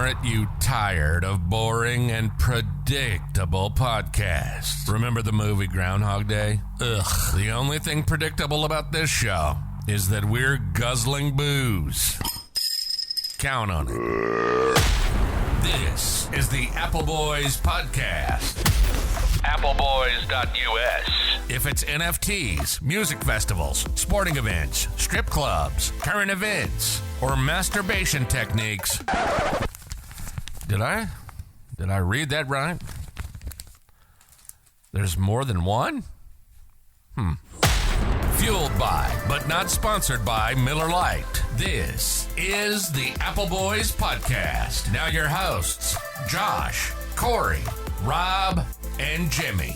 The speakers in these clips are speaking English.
Aren't you tired of boring and predictable podcasts? Remember the movie Groundhog Day? Ugh. The only thing predictable about this show is that we're guzzling booze. Count on it. This is the Appleboys podcast. Appleboys.us. If it's NFTs, music festivals, sporting events, strip clubs, current events, or masturbation techniques. Did I read that right? There's more than one? Fueled by, but not sponsored by, Miller Lite. This is the Appleboys podcast. Now your hosts, Josh, Cory, Rob, and Jimmy.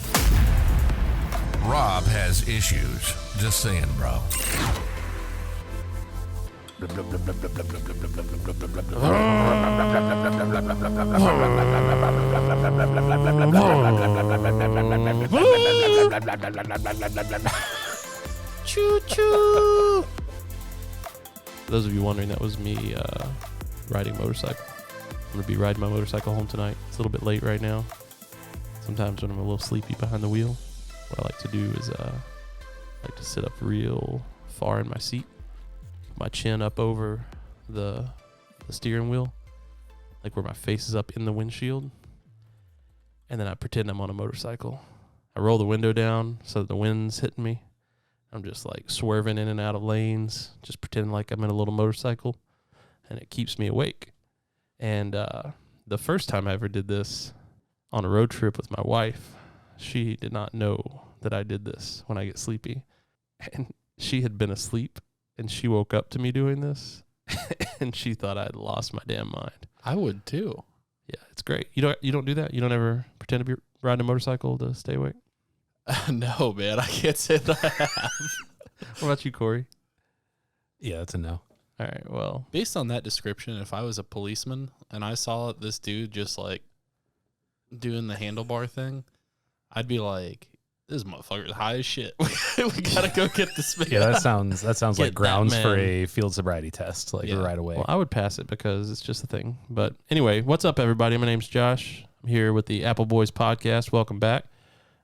Rob has issues. Just saying, bro. Choo choo. For those of you wondering, that was me riding a motorcycle. I'm going to be riding my motorcycle home tonight. It's a little bit late right now. Sometimes when I'm a little sleepy behind the wheel, what I like to do is I like to sit up real far in my seat, put my chin up over the steering wheel, like where my face is up in the windshield, and then I pretend I'm on a motorcycle. I roll the window down so that the wind's hitting me. I'm just like swerving in and out of lanes, just pretending like I'm in a little motorcycle, and it keeps me awake. And the first time I ever did this on a road trip with my wife, she did not know that I did this when I get sleepy. And she had been asleep, and she woke up to me doing this, and she thought I'd lost my damn mind. I would too. Yeah, it's great. You don't do that? You don't ever pretend to be riding a motorcycle to stay awake? No, man, I can't say that I have. What about you, Cory? Yeah, that's a no. All right, well. Based on that description, if I was a policeman and I saw this dude just like doing the handlebar thing, I'd be like, this motherfucker's high as shit. We gotta go get this man. Yeah, that sounds like grounds man. for a field sobriety test, like right away. Well, I would pass it because it's just a thing. But anyway, what's up, everybody? My name's Josh. I'm here with the Appleboys podcast. Welcome back.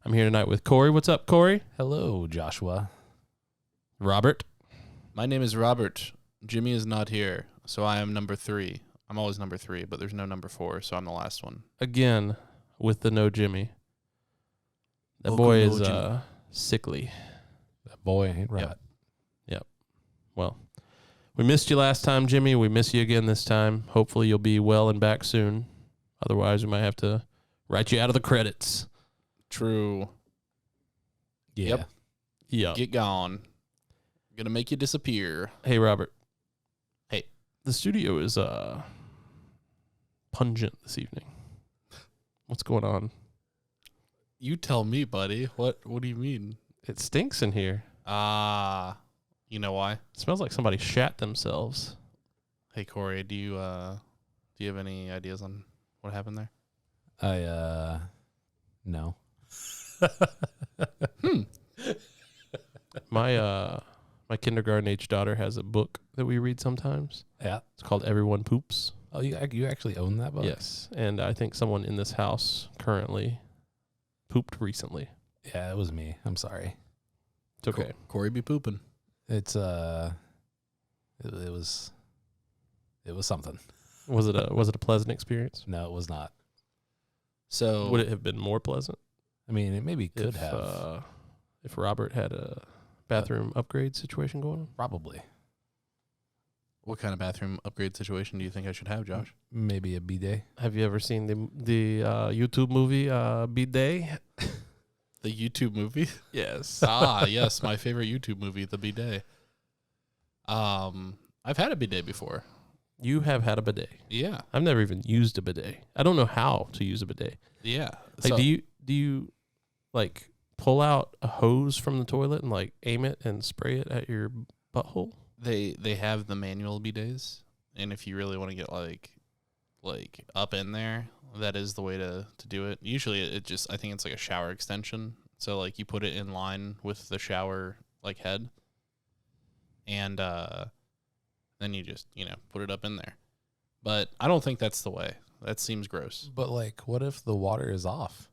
I'm here tonight with Cory. What's up, Cory? Hello, Joshua. Robert. My name is Robert. Jimmy is not here, so I am number 3. I'm always number 3, but there's no number 4, so I'm the last one. Again, with the no Jimmy. That Welcome, boy no is Jimmy. sickly. That boy ain't right. Yep. Well, we missed you last time, Jimmy. We miss you again this time. Hopefully you'll be well and back soon. Otherwise, we might have to write you out of the credits. True. Yeah. Yeah. Get gone. I'm gonna make you disappear. Hey, Robert. Hey. The studio is pungent this evening. What's going on? You tell me, buddy. What do you mean? It stinks in here. You know why? It smells like somebody shat themselves. Hey, Cory, do you have any ideas on what happened there? No. My kindergarten age daughter has a book that we read sometimes. Yeah. It's called Everyone Poops. Oh, you actually own that book? Yes, and I think someone in this house currently pooped recently. Yeah, it was me. I'm sorry. It's okay. Cory be pooping. It's it was something. Was it a pleasant experience? No, it was not. So Would it have been more pleasant? I mean, it maybe could have. If Robert had a bathroom upgrade situation going on? Probably. what kind of bathroom upgrade situation do you think I should have, Josh? Maybe a bidet. Have you ever seen the YouTube movie Bidet? The YouTube movie? Yes. Yes, my favorite YouTube movie, The Bidet. I've had a bidet before. You have had a bidet. Yeah. I've never even used a bidet. I don't know how to use a bidet. Yeah. Like, do you like pull out a hose from the toilet and like aim it and spray it at your butthole? They have the manual bidets, and if you really want to get like up in there, that is the way to do it. Usually it just, I think it's like a shower extension. So like you put it in line with the shower like head, and then you just, put it up in there. But I don't think that's the way. That seems gross. But like, what if the water is off?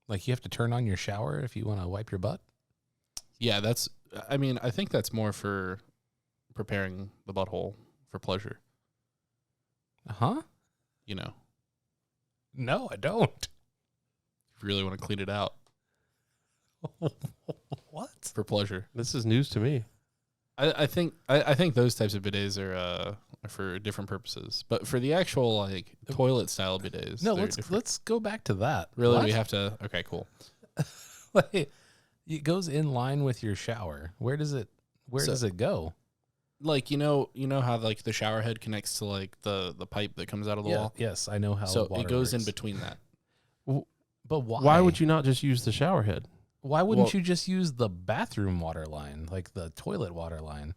Like, you have to turn on your shower if you want to wipe your butt? Yeah, I think that's more for preparing the butthole for pleasure. Huh? You know, No, I don't. if you really want to clean it out What? for pleasure. This is news to me. I think those types of bidets are for different purposes. But for the actual like toilet style bidets, No, they're let's different. go back to that. Really, What? we have to. Okay, cool. Like, it goes in line with your shower. Where does it go? Like you know how like the shower head connects to like the pipe that comes out of the wall. Yes, I know how. So water it goes in works. between that. But why? Why would you not just use the shower head? Why wouldn't Well- you just use the bathroom water line, like the toilet water line?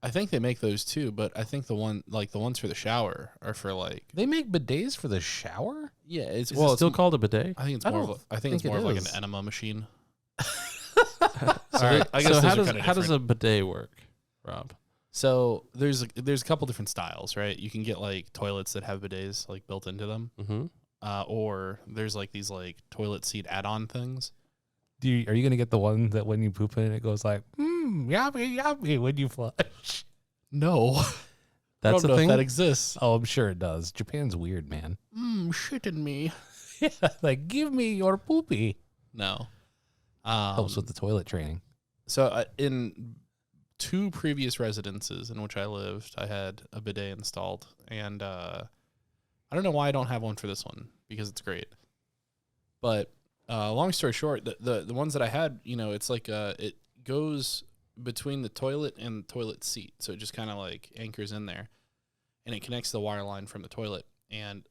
I think they make those too, but I think the ones for the shower are for like They make bidets for the shower? it's Is it still called a bidet? I think it's I more don't of it's think more it of like an is. enema machine. All right. I guess so those how are does kinda how does different. a bidet work, Rob? So there's a couple different styles, right? You can get like toilets that have bidets like built into them, Mm-hmm. or there's like these like toilet seat add-on things. Are you going to get the one that when you poop in it goes like, yummy, yummy when you flush? No, That's I don't the know thing. if that exists. Oh, I'm sure it does. Japan's weird, man. Shit in me. Yeah, like, give me your poopy. No. Helps with the toilet training. So in 2 previous residences in which I lived, I had a bidet installed, and I don't know why I don't have one for this one because it's great. But long story short, the ones that I had, it's like it goes between the toilet and the toilet seat, so it just kind of like anchors in there, and it connects the wire line from the toilet. And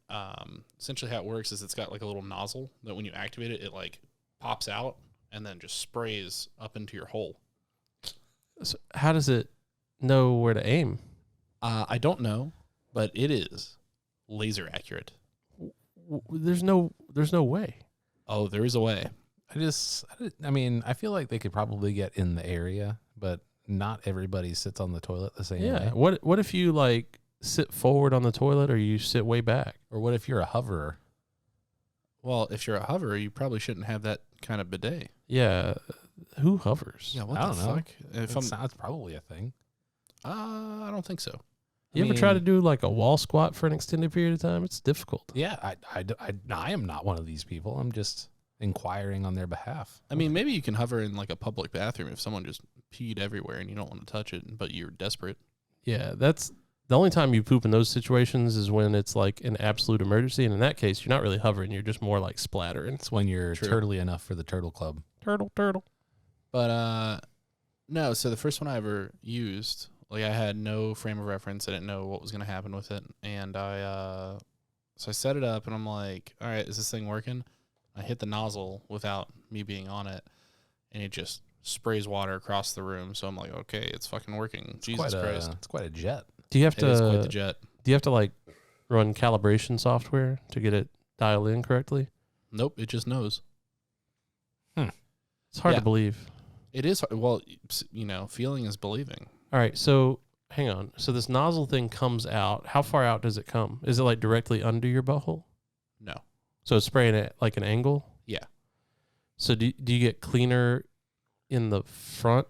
essentially, how it works is it's got like a little nozzle that when you activate it, it like pops out and then just sprays up into your hole. So how does it know where to aim? I don't know, but it is laser accurate. There's no way. Oh, there is a way. I mean, I feel like they could probably get in the area, but not everybody sits on the toilet the same Yeah. way. What if you like sit forward on the toilet or you sit way back? Or what if you're a hoverer? Well, if you're a hoverer, you probably shouldn't have that kind of bidet. Yeah. Who hovers? What I don't know. If That's probably a thing. I don't think so. You I ever try mean- to do like a wall squat for an extended period of time? It's difficult. Yeah, I am not one of these people. I'm just inquiring on their behalf. I mean, maybe you can hover in like a public bathroom if someone just peed everywhere and you don't want to touch it, but you're desperate. Yeah, that's the only time you poop in those situations is when it's like an absolute emergency. And in that case, you're not really hovering. You're just more like splattering. It's when you're True. turtly enough for the turtle club. Turtle. But no, so the first one I ever used, like I had no frame of reference. I didn't know what was going to happen with it. And so I set it up and I'm like, all right, is this thing working? I hit the nozzle without me being on it, and it just sprays water across the room. So I'm like, okay, it's fucking working. Jesus Christ. It's quite a jet. Do you have It is quite the to jet. do you have to like run calibration software to get it dialed in correctly? Nope, it just knows. It's hard Yeah. to believe. It is, well, feeling is believing. All right, so hang on. So this nozzle thing comes out. How far out does it come? Is it like directly under your butthole? No. So it's spraying at like an angle? Yeah. So do you get cleaner in the front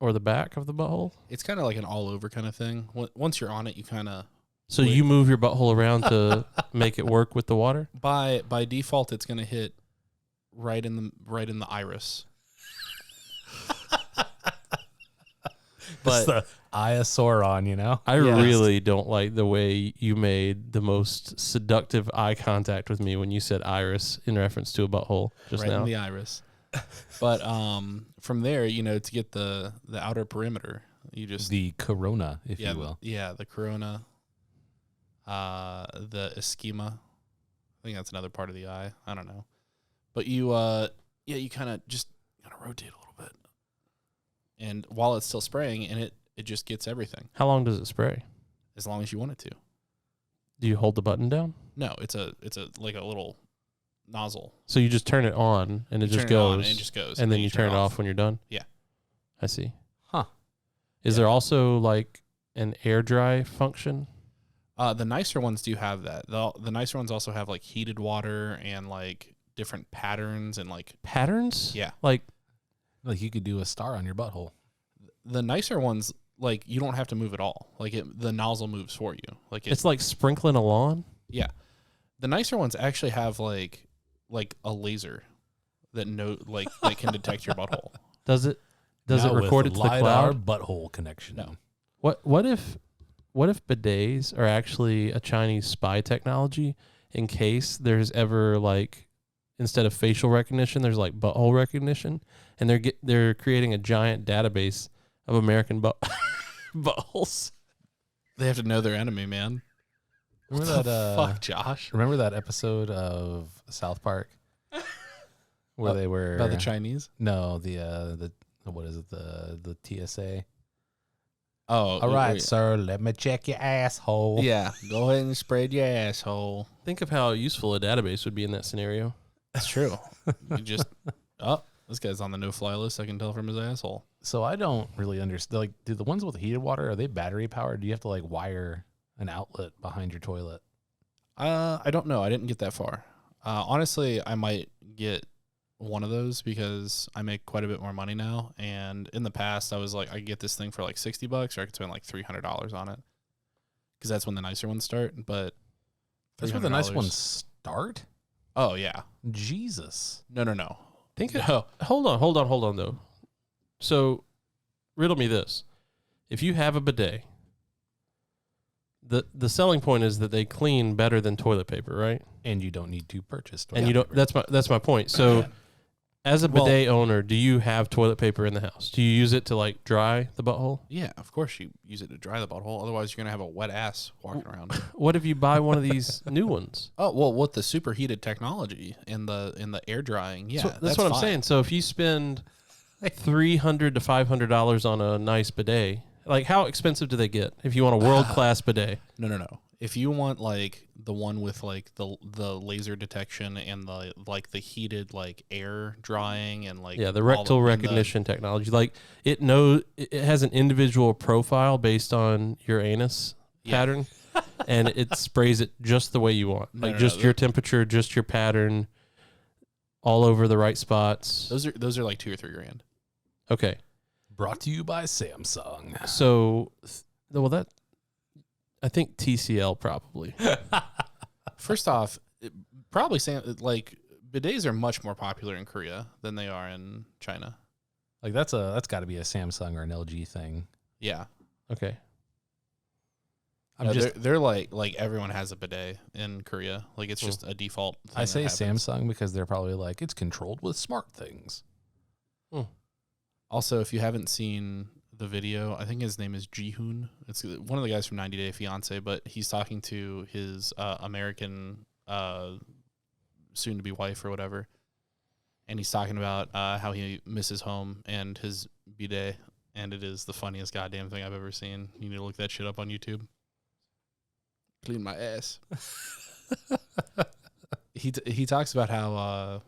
or the back of the butthole? It's kind of like an all over kind of thing. Once you're on it, you kind of, So you move your butthole around to make it work with the water? by default, it's going to hit right in the iris. It's the Iosauron, you know? I Yes. really don't like the way you made the most seductive eye contact with me when you said iris in reference to a butthole just Right now. in the iris. But from there, to get the outer perimeter, you just The corona, if you will. the corona, the ischema. I think that's another part of the eye. I don't know, but you kind of just rotate a little bit, and while it's still spraying, and it just gets everything How long does it spray? as long as you want it to. Do you hold the button down? No, it's a like a little nozzle. So you just turn it on and it You just turn it on goes. and it just goes, and then you turn it off when you're done? Yeah. I see. Huh. Is Yeah. there also like an air dry function? The nicer ones do have that. The nicer ones also have like heated water and like different patterns and like Patterns? Yeah. Like you could do a star on your butthole. the nicer ones, like you don't have to move at all. Like the nozzle moves for you. Like it's like sprinkling a lawn? yeah. The nicer ones actually have like a laser that that can detect your butthole. Does it Now record with it to the LiDAR cloud? butthole connection. No. What if bidets are actually a Chinese spy technology in case there's ever like instead of facial recognition there's like butthole recognition, and they're creating a giant database of American buttholes. They have to know their enemy, man. Remember that? Fuck, Josh. Remember that episode of South Park where they were About the Chinese? No, the what is it? The TSA. Oh, All right, sir. Let me check your asshole. Yeah, go ahead and spread your asshole. Think of how useful a database would be in that scenario. That's true. You just, this guy's on the no-fly list. I can tell from his asshole. So I don't really understand. Like, do the ones with heated water, are they battery powered? Do you have to like wire an outlet behind your toilet? I don't know. I didn't get that far. Honestly, I might get one of those because I make quite a bit more money now. And in the past, I was like, I could get this thing for like $60, or I could spend like $300 on it because that's when the nicer ones start. But That's where the nice $300 ones start? Oh yeah. Jesus. No. Hold on though. So, riddle me this: if you have a bidet, the selling point is that they clean better than toilet paper, right? And you don't need to purchase toilet And you don't. paper. That's my point. So, as a bidet owner, do you have toilet paper in the house? Do you use it to like dry the butthole? Yeah, of course you use it to dry the butthole. Otherwise, you're gonna have a wet ass walking around. What if you buy one of these new ones? Oh well, with the superheated technology in the air drying, yeah, So that's what I'm fine. saying. So if you spend $300 to $500 on a nice bidet, like how expensive do they get? If you want a world class bidet, No. If you want like the one with like the laser detection and the heated like air drying and like yeah, the all rectal and recognition technology, like it has an individual profile based on your anus pattern, and it sprays it just the way you want, like your temperature, just your pattern, all over the right spots. those are like $2 or $3 grand. Okay, Brought to you by Samsung. so that. I think TCL probably. First off, probably saying like bidets are much more popular in Korea than they are in China. Like that's got to be a Samsung or an LG thing. Yeah, Okay. they're like everyone has a bidet in Korea. Like it's just a default thing I say that happens. Samsung because they're probably like it's controlled with smart things. Also, if you haven't seen the video, I think his name is Jihoon. It's one of the guys from 90 Day Fiancé, but he's talking to his American soon-to-be wife or whatever, and he's talking about how he misses home and his bidet, and it is the funniest goddamn thing I've ever seen. You need to look that shit up on YouTube. Clean my ass. He talks about how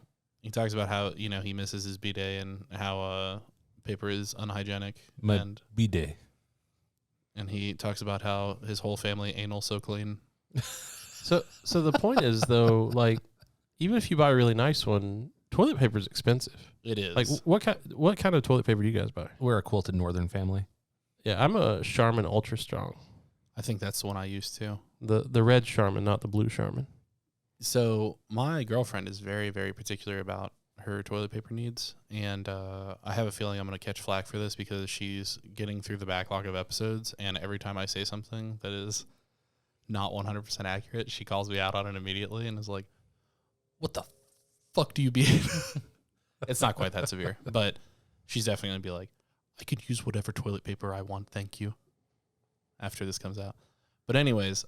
he misses his bidet and how paper is unhygienic and bidet. And he talks about how his whole family anal so clean. So the point is though, like even if you buy a really nice one, toilet paper is expensive. It is. Like what kind of toilet paper do you guys buy? We're a quilted northern family. Yeah, I'm a Charmin Ultra Strong. I think that's the one I used to. The red Charmin, not the blue Charmin. So my girlfriend is very, very particular about her toilet paper needs, and I have a feeling I'm going to catch flack for this because she's getting through the backlog of episodes, and every time I say something that is not 100% accurate, she calls me out on it immediately and is like, what the fuck do you mean? It's not quite that severe, but she's definitely going to be like, I could use whatever toilet paper I want, thank you, after this comes out. But anyways,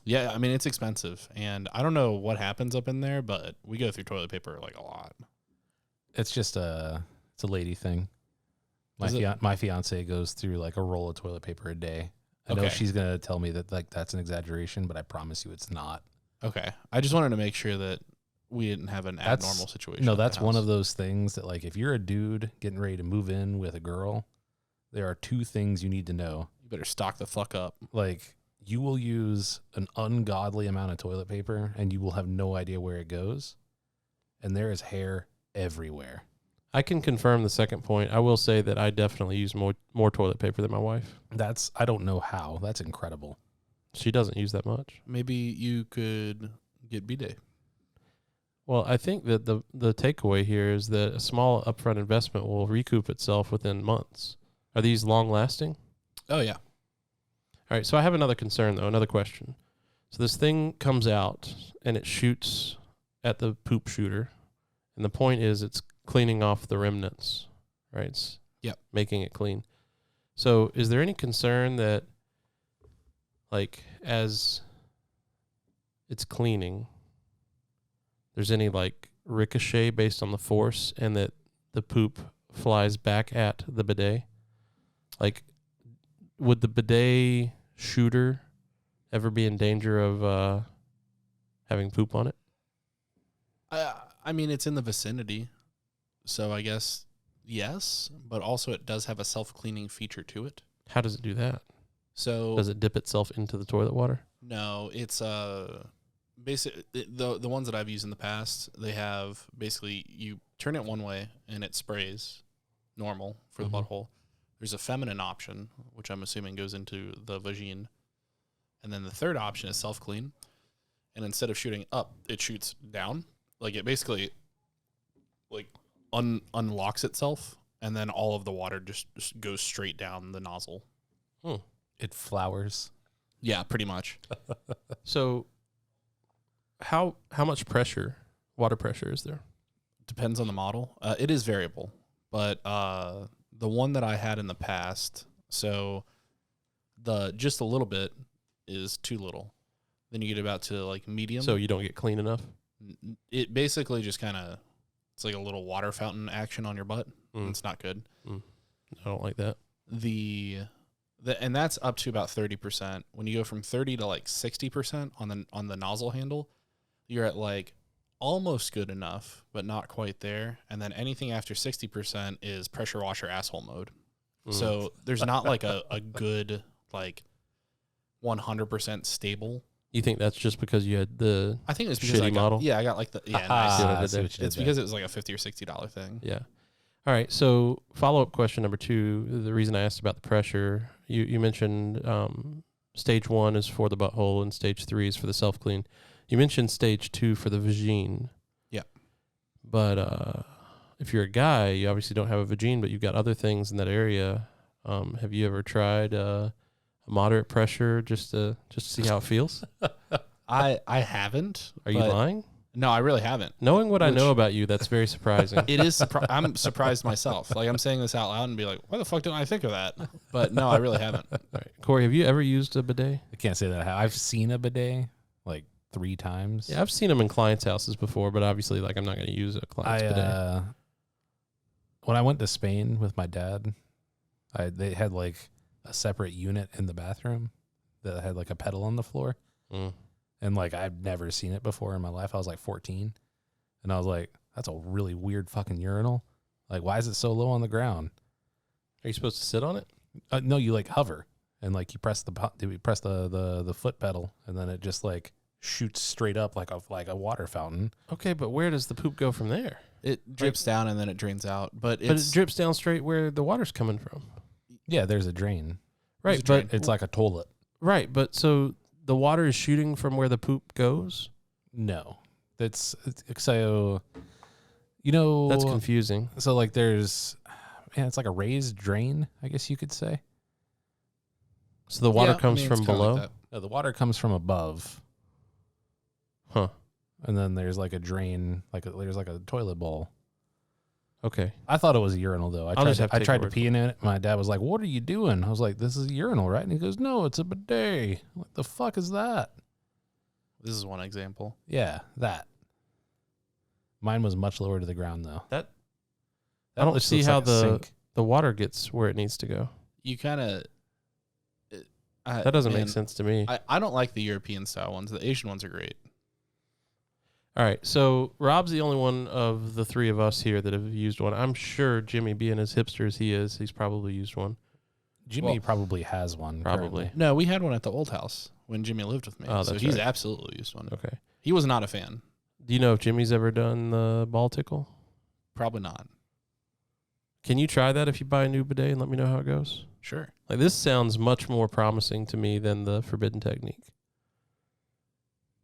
yeah, I mean, it's expensive, and I don't know what happens up in there, but we go through toilet paper like a lot. It's just it's a lady thing. My fiance goes through like a roll of toilet paper a day. I know she's gonna tell me that like that's an exaggeration, but I promise you it's not. Okay, I just wanted to make sure that we didn't have an abnormal situation. No, at the that's one house. of those things that like if you're a dude getting ready to move in with a girl, there are two things you need to know. You better stock the fuck up. Like you will use an ungodly amount of toilet paper and you will have no idea where it goes. And there is hair everywhere. I can confirm the second point. I will say that I definitely use more toilet paper than my wife. I don't know how. That's incredible. She doesn't use that much. Maybe you could get Bidet. Well, I think that the takeaway here is that a small upfront investment will recoup itself within months. Are these long lasting? Oh, yeah. All right, so I have another concern, though, another question. So this thing comes out, and it shoots at the poop shooter, and the point is it's cleaning off the remnants, right? It's making it clean. So is there any concern that, like, as it's cleaning, there's any, like, ricochet based on the force and that the poop flies back at the bidet? Like, would the bidet shooter ever be in danger of having poop on it? I mean, it's in the vicinity, so I guess yes, but also it does have a self-cleaning feature to it. How does it do that? So does it dip itself into the toilet water? No, it's basically the ones that I've used in the past. They have basically you turn it one way and it sprays normal for the butthole. There's a feminine option, which I'm assuming goes into the vagine, and then the third option is self-clean. And instead of shooting up, it shoots down. Like it basically like unlocks itself, and then all of the water just goes straight down the nozzle. It flowers. Yeah, pretty much. So how much pressure, water pressure, is there? Depends on the model. It is variable, but the one that I had in the past, so the just a little bit is too little. Then you get about to like medium. So you don't get clean enough? It basically just kind of, it's like a little water fountain action on your butt. It's not good. I don't like that. And that's up to about 30%. When you go from 30 to like 60% on the nozzle handle, you're at like almost good enough, but not quite there. And then anything after 60% is pressure washer asshole mode. So there's not like a good like 100% stable. You think that's just because you had the I think it's because shitty model? I got like the nice. I see It's because it was like a $50 or $60 thing. Yeah. All right. So follow-up question number 2, the reason I asked about the pressure, you mentioned stage 1 is for the butthole and stage 3 is for the self-clean. You mentioned stage 2 for the vagine. Yeah. But if you're a guy, you obviously don't have a vagine, but you've got other things in that area. Have you ever tried a moderate pressure just to see how it feels? I haven't. Are you lying? No, I really haven't. Knowing what I know about you, that's very surprising. It is. I'm surprised myself. Like I'm saying this out loud and be like, "Why the fuck didn't I think of that?" But no, I really haven't. All right. Corey, have you ever used a bidet? I can't say that. I've seen a bidet like 3 times. Yeah, I've seen them in clients' houses before, but obviously, like, I'm not going to use a client's bidet. When I went to Spain with my dad, they had like a separate unit in the bathroom that had like a pedal on the floor. And like, I've never seen it before in my life. I was like 14 and I was like, that's a really weird fucking urinal. Like, why is it so low on the ground? Are you supposed to sit on it? No, you like hover and like you press the foot pedal and then it just like shoots straight up like a water fountain. Okay. But where does the poop go from there? It drips down and then it drains out, but it drips down straight where the water's coming from. Yeah, there's a drain. Right, but it's like a toilet. Right, but so the water is shooting from where the poop goes? No. That's so, you know. That's confusing. So like it's like a raised drain, I guess you could say. So the water comes from below? Like No, the water comes from above. Huh. And then there's like a drain, there's like a toilet bowl. Okay. I thought it was a urinal though. I tried to pee in it. My dad was like, "What are you doing?" I was like, "This is a urinal, right?" And he goes, "No, it's a bidet." I'm like, the fuck is that? This is one example. Yeah, that. Mine was much lower to the ground though. I don't just see looks how like a sink. the water gets where it needs to go. You kind of. That doesn't make sense to me. I don't like the European style ones. The Asian ones are great. All right, so Rob's the only one of the 3 of us here that have used one. I'm sure Jimmy, being as hipster as he is, he's probably used one. Jimmy probably has one. Probably. Currently. No, we had one at the old house when Jimmy lived with me. Oh, so that's he's right. absolutely used one. Okay. He was not a fan. Do you know if Jimmy's ever done the ball tickle? Probably not. Can you try that if you buy a new bidet and let me know how it goes? Sure. Like, this sounds much more promising to me than the forbidden technique.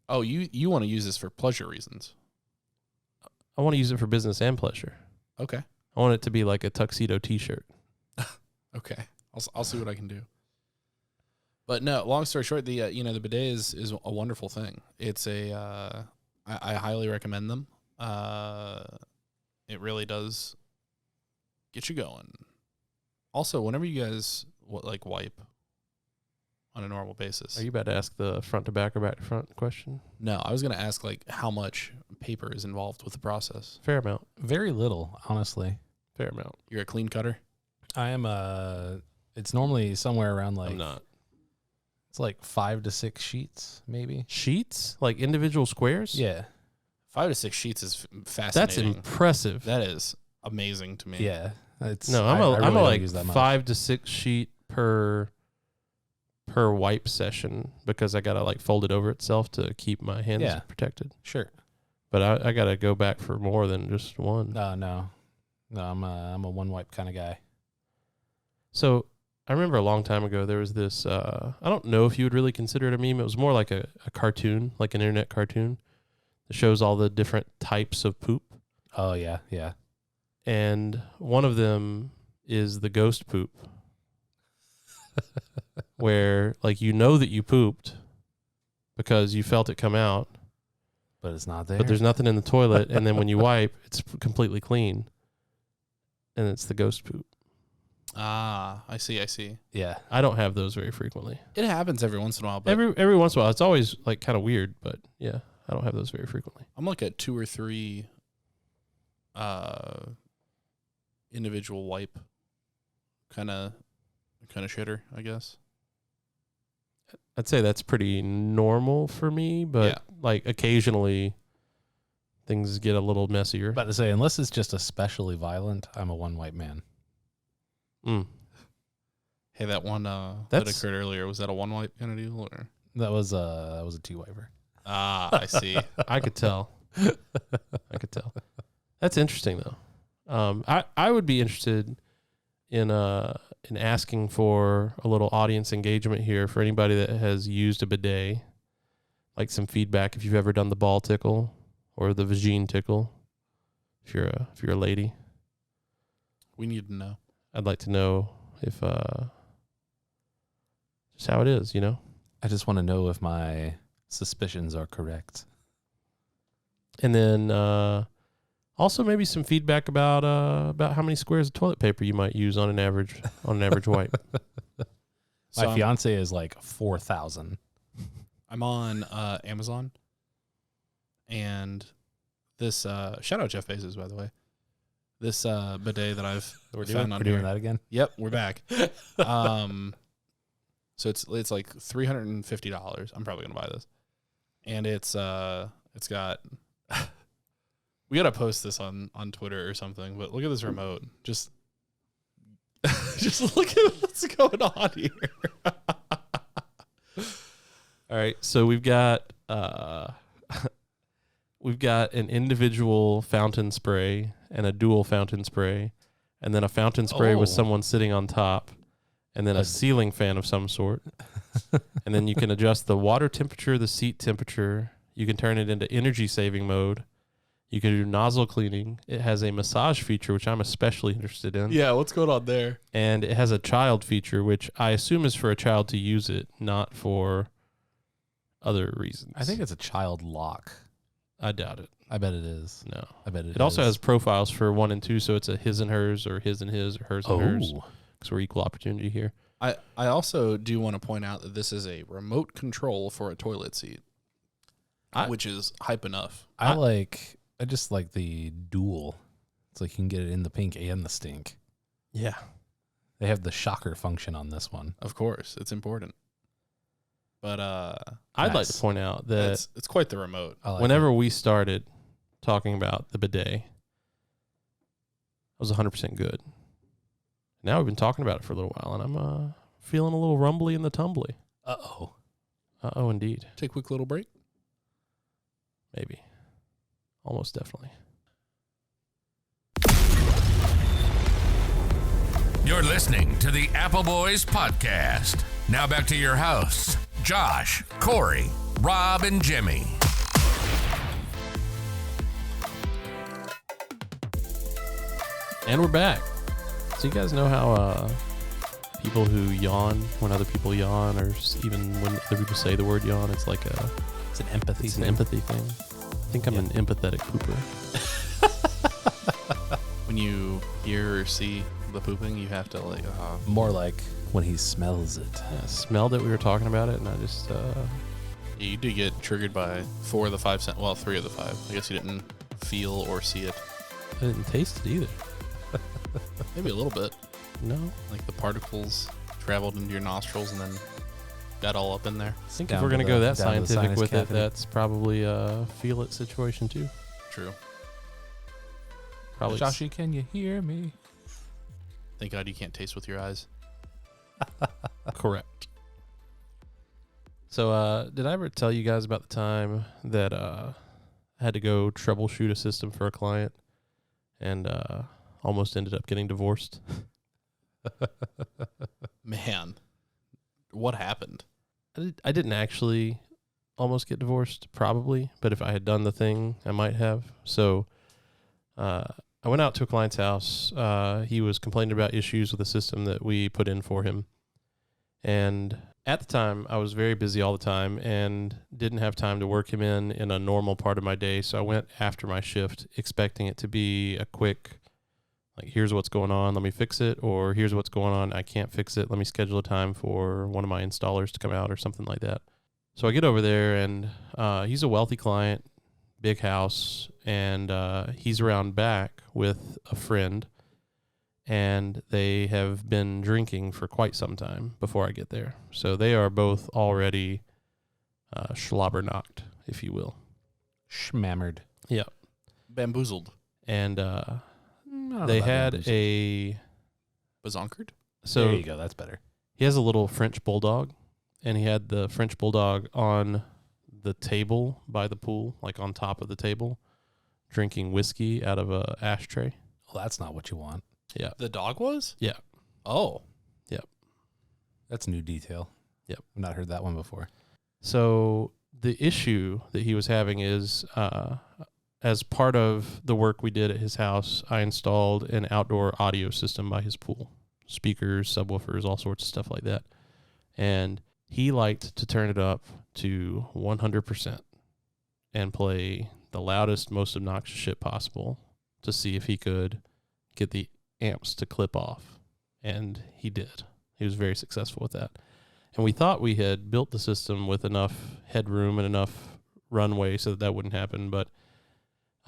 Oh, you want to use this for pleasure reasons? I want to use it for business and pleasure. Okay. I want it to be like a tuxedo T-shirt. Okay. I'll see what I can do. But no, long story short, the the bidet is a wonderful thing. It's I highly recommend them. It really does get you going. Also, whenever you guys wipe on a normal basis. Are you about to ask the front to back or back to front question? No, I was going to ask how much paper is involved with the process. Fair amount. Very little, honestly. Fair amount. You're a clean cutter? I am it's normally somewhere around I'm not. It's like 5 to 6 sheets, maybe. Sheets? Like individual squares? Yeah. 5 to 6 sheets is That's fascinating. impressive. That is amazing to me. Yeah. It's No, I I'm really a don't use that much. 5 to 6 sheet per wipe session because I gotta fold it over itself to keep my hands protected. Sure. But I gotta go back for more than just one. No, I'm a one wipe kind of guy. So I remember a long time ago there was this. I don't know if you would really consider it a meme. It was more like a cartoon, like an internet cartoon that shows all the different types of poop. Oh yeah. And one of them is the ghost poop. Where that you pooped because you felt it come out, But it's not there. but there's nothing in the toilet, and then when you wipe, it's completely clean, and it's the ghost poop. Ah, I see. Yeah. I don't have those very frequently. It happens every once in a while, but Every once in a while, it's always kind of weird, but yeah, I don't have those very frequently. I'm like at 2 or 3 individual wipe kind of shitter, I guess. I'd say that's pretty normal for me, but occasionally things get a little messier. About to say, unless it's just especially violent, I'm a one wipe man. Hey, that one that That's- occurred earlier, was that a one wipe kind of deal? Or? That was a 2 wiper. Ah, I see. I could tell. That's interesting though. I would be interested in asking for a little audience engagement here for anybody that has used a bidet, like some feedback if you've ever done the ball tickle or the vagine tickle. If you're a lady, We need to know. I'd like to know if just how it is, I just want to know if my suspicions are correct. And then also maybe some feedback about how many squares of toilet paper you might use on an average wipe. My So fiance is like 4,000. I'm on Amazon, and this shout out Jeff Bezos, by the way. This bidet that I've found on We're doing here. that again. Yep, we're back. So it's like $350. I'm probably gonna buy this, and it's got. We gotta post this on Twitter or something. But look at this remote. Just look at what's going on here. All right, so we've got an individual fountain spray and a dual fountain spray, and then a fountain spray with Oh. someone sitting on top, and then a ceiling fan of some sort. And then you can adjust the water temperature, the seat temperature. You can turn it into energy saving mode. You can do nozzle cleaning. It has a massage feature, which I'm especially interested in. Yeah, what's going on there? And it has a child feature, which I assume is for a child to use it, not for other reasons. I think it's a child lock. I doubt it. I bet it is. No. I bet it is. It also has profiles for 1 and 2, so it's a his and hers or his and his or hers and hers. Because we're equal opportunity here. I also do want to point out that this is a remote control for a toilet seat, which is hype enough. I just like the dual. It's like you can get it in the pink and the stink. Yeah. They have the shocker function on this one. Of course, it's important. But I'd like Nice. to point out that it's quite the remote. I like whenever we started talking about the bidet, I was 100% good. Now we've been talking about it for a little while, and I'm feeling a little rumbly in the tumbly. Uh-oh. Uh-oh, indeed. Take a quick little break. Maybe. Almost definitely. You're listening to the Appleboys podcast. Now back to your hosts, Josh, Cory, Rob, and Jimmy. And we're back. So you guys know how people who yawn when other people yawn, or even when other people say the word yawn, it's like It's an empathy thing. empathy thing. I think I'm an empathetic pooper. When you hear or see the pooping, you have to like, More like when he smells it. I smelled it. We were talking about it, and I just you do get triggered by 4 of the 5 well, 3 of the 5. I guess you didn't feel or see it. I didn't taste it either. Maybe a little bit. No. Like the particles traveled into your nostrils and then got all up in there. I think Down if we're to going to the- go that down to the scientific sinus with cavity. it, that's probably a feel it situation too. True. Probably. Joshy, can you hear me? Thank God you can't taste with your eyes. Correct. So, did I ever tell you guys about the time that I had to go troubleshoot a system for a client and almost ended up getting divorced? Man, what happened? I didn't actually almost get divorced, probably, but if I had done the thing, I might have. So, I went out to a client's house. He was complaining about issues with the system that we put in for him. And at the time, I was very busy all the time and didn't have time to work him in a normal part of my day. So I went after my shift expecting it to be a quick, like, here's what's going on, let me fix it, or here's what's going on, I can't fix it, let me schedule a time for one of my installers to come out or something like that. So I get over there, and he's a wealthy client, big house, and he's around back with a friend, and they have been drinking for quite some time before I get there. So they are both already schlobber-knocked, if you will. Schmammered. Yeah. Bamboozled. And I don't know they about had bamboozled. a... Bazonkered? So there you go. That's better. he has a little French bulldog, and he had the French bulldog on the table by the pool, like on top of the table, drinking whiskey out of a ashtray. Well, that's not what you want. Yeah. The dog was? Yeah. Oh. That's new detail. Yep. I've not heard that one before. So the issue that he was having is, as part of the work we did at his house, I installed an outdoor audio system by his pool. Speakers, subwoofers, all sorts of stuff like that. And he liked to turn it up to 100% and play the loudest, most obnoxious shit possible to see if he could get the amps to clip off. And he did. He was very successful with that. And we thought we had built the system with enough headroom and enough runway so that that wouldn't happen. But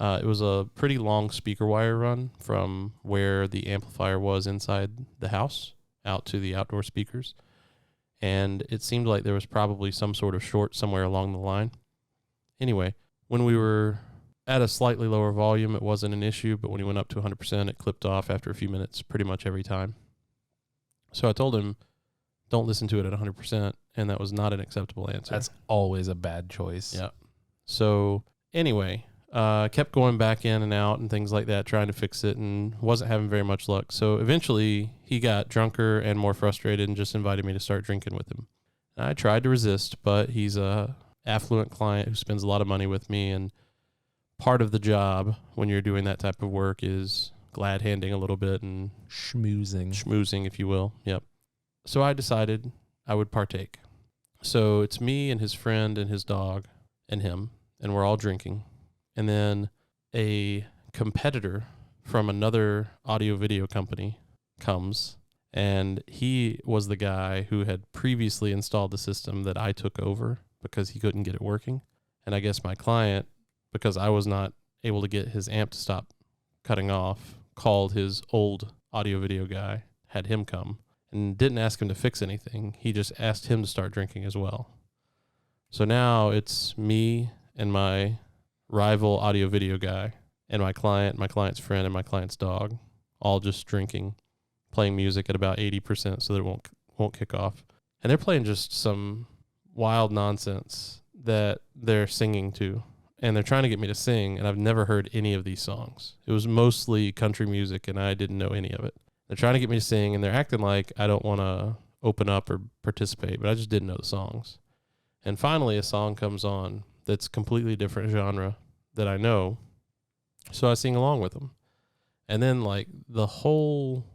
it was a pretty long speaker wire run from where the amplifier was inside the house out to the outdoor speakers. And it seemed like there was probably some sort of short somewhere along the line. Anyway, when we were at a slightly lower volume, it wasn't an issue, but when he went up to 100%, it clipped off after a few minutes pretty much every time. So I told him, don't listen to it at 100%, and that was not an acceptable answer. That's always a bad choice. Yeah. So anyway, kept going back in and out and things like that, trying to fix it, and wasn't having very much luck. So eventually he got drunker and more frustrated and just invited me to start drinking with him. And I tried to resist, but he's a affluent client who spends a lot of money with me, and part of the job when you're doing that type of work is glad handing a little bit and schmoozing, if you will. Yep. So I decided I would partake. So it's me and his friend and his dog and him, and we're all drinking. And then a competitor from another audio video company comes, and he was the guy who had previously installed the system that I took over because he couldn't get it working. And I guess my client, because I was not able to get his amp to stop cutting off, called his old audio video guy, had him come, and didn't ask him to fix anything. He just asked him to start drinking as well. So now it's me and my rival audio video guy and my client's friend and my client's dog, all just drinking playing music at about 80% so that it won't kick off. And they're playing just some wild nonsense that they're singing to. And they're trying to get me to sing, and I've never heard any of these songs. It was mostly country music, and I didn't know any of it. They're trying to get me to sing, and they're acting like I don't want to open up or participate, but I just didn't know the songs. And finally, a song comes on that's completely different genre that I know, so I sing along with them. And then, like, the whole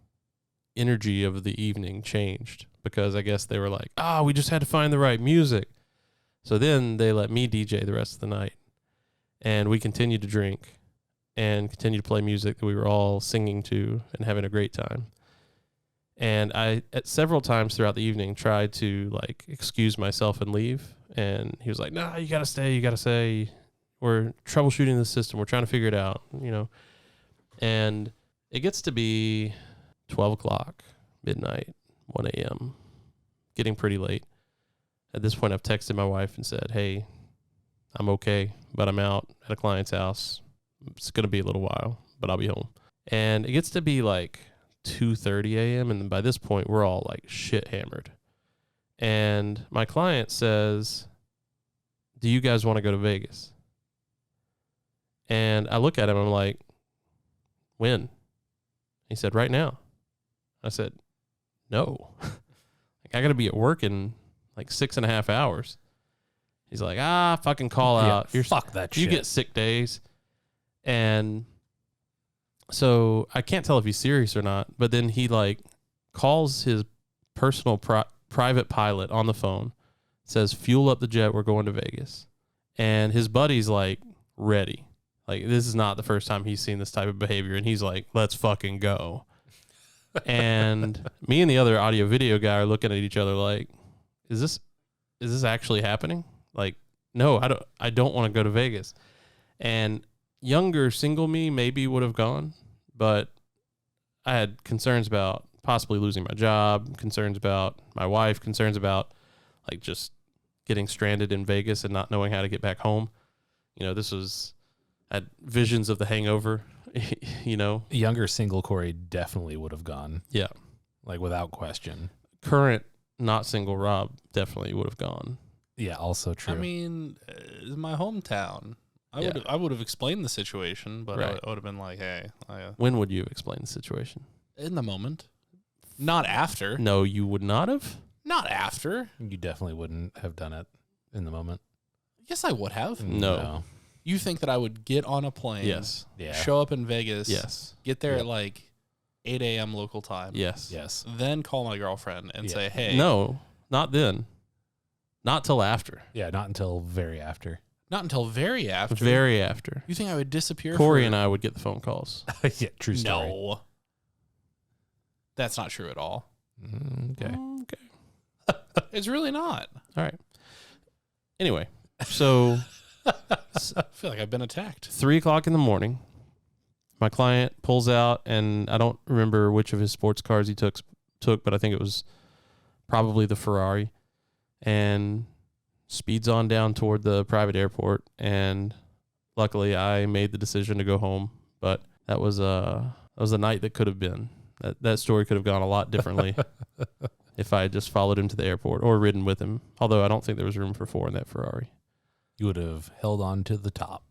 energy of the evening changed because I guess they were like, we just had to find the right music. So then they let me DJ the rest of the night. And we continued to drink and continued to play music that we were all singing to and having a great time. And I, at several times throughout the evening, tried to, like, excuse myself and leave. And he was like, "No, you got to stay. You got to stay. We're troubleshooting the system. We're trying to figure it out, you know." And it gets to be 12 o'clock, midnight, 1 a.m., getting pretty late. At this point, I've texted my wife and said, "Hey, I'm okay, but I'm out at a client's house. It's going to be a little while, but I'll be home." And it gets to be like 2:30 a.m. And by this point, we're all like shit hammered. And my client says, "Do you guys want to go to Vegas?" And I look at him, I'm like, "When?" He said, "Right now." I said, "No." Like, I got to be at work in like 6.5 hours. He's like, fucking call out. Fuck that you shit. get sick days. And so I can't tell if he's serious or not, but then he like calls his personal private pilot on the phone, says, "Fuel up the jet. We're going to Vegas." And his buddy's like ready. Like, this is not the first time he's seen this type of behavior. And he's like, "Let's fucking go." And me and the other audio video guy are looking at each other like, is this actually happening? Like, no, I don't want to go to Vegas. And younger single me maybe would have gone, but I had concerns about possibly losing my job, concerns about my wife, concerns about like just getting stranded in Vegas and not knowing how to get back home. You know, I had visions of The Hangover, you know. Younger single Cory definitely would have gone. Yeah. Like, without question. Current not single Rob definitely would have gone. Yeah, also true. I mean, it's my hometown. I would have explained the situation, but Right. I would have been like, "Hey, When would you explain the situation? in the moment, not after, No, you would not have? not after." You definitely wouldn't have done it in the moment. Yes, I would have. No. You think that I would get on a plane? Yes. Yeah. Show up in Vegas. Yes. Get there Yep. at like 8 a.m. local time. Yes. Yes. Then call my girlfriend and Yeah. say, "Hey, No, not then. Not till after. Yeah, not until very after. not until very after." Very after. You think I would disappear? Cory for... and I would get the phone calls. Yeah, true story. No, that's not true at all. Okay. Okay. It's really not. All right. Anyway, so I feel like I've been attacked. 3 o'clock in the morning, my client pulls out, and I don't remember which of his sports cars he took, but I think it was probably the Ferrari, and speeds on down toward the private airport. And luckily, I made the decision to go home. But that was a night that could have been. That story could have gone a lot differently if I had just followed him to the airport or ridden with him. Although I don't think there was room for 4 in that Ferrari. You would have held on to the top.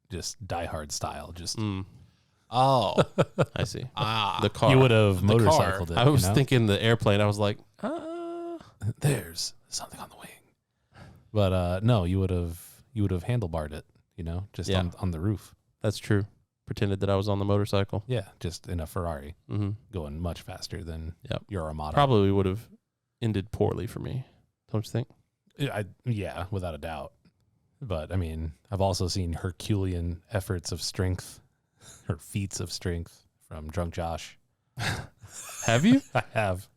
Just Die Hard style. Just Oh, I see. ah, The car. You would have The car. motorcycled it. I was you know? thinking the airplane. I was like, There's something on the wing. But no, you would have handlebarred it, you know, just Yeah. on the roof. that's true. Pretended that I was on the motorcycle. Yeah, just in a Ferrari, Mm-hmm. going much faster than Yep. your Armada. Probably would have ended poorly for me. Don't you think? Yeah, without a doubt. But I mean, I've also seen Herculean efforts of strength or feats of strength from Drunk Josh. Have you? I have.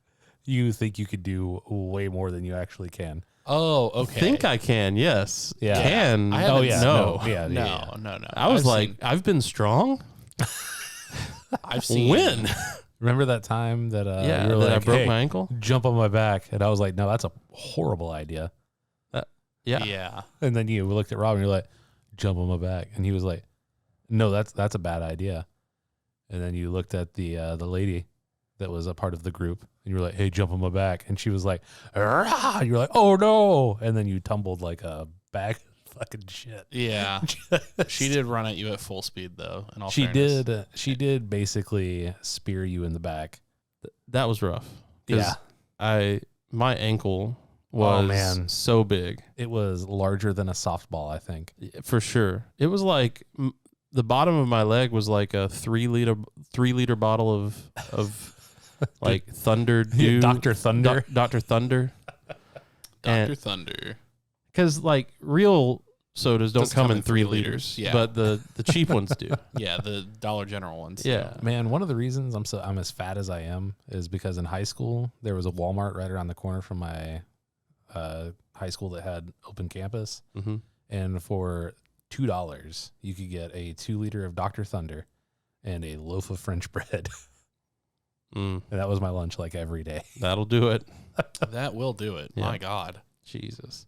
You think you could do way more than you actually can. oh, okay. Think I can, yes. Yeah. Can. I haven't- Oh yeah, No. yeah, no. I was I've like, seen- I've been strong? I've seen When? Remember that time that Yeah, you were that I like, broke "Hey, my ankle? jump on my back," and I was like, "No, that's a horrible idea." Yeah. Yeah. And then you looked at Rob and you're like, "Jump on my back," and he was like, "No, that's a bad idea." And then you looked at the lady that was a part of the group. And you were like, hey, jump on my back. And she was like, "Rah!" And you're like, oh, no. And then you tumbled like a bag of fucking shit. Yeah. She did run at you at full speed, though. In all She fairness. did basically spear you in the back. That was rough. 'Cause Yeah. my ankle was man. so big. It was larger than a softball, I think. For sure. It was like the bottom of my leg was like a 3-liter bottle of like Thunder Dew. Dr. Thunder. Dr. Thunder. Dr. Thunder. Because like real sodas don't Doesn't come in 3 liters. Yeah. But the cheap ones do. Yeah, the Dollar General ones. Yeah. Man, one of the reasons I'm as fat as I am is because in high school there was a Walmart right around the corner from my high school that had open campus, Mm-hmm. and for $2 you could get a 2-liter of Dr. Thunder and a loaf of French bread. And that was my lunch like every day. That'll do it. That will do it. Yeah. My God. Jesus.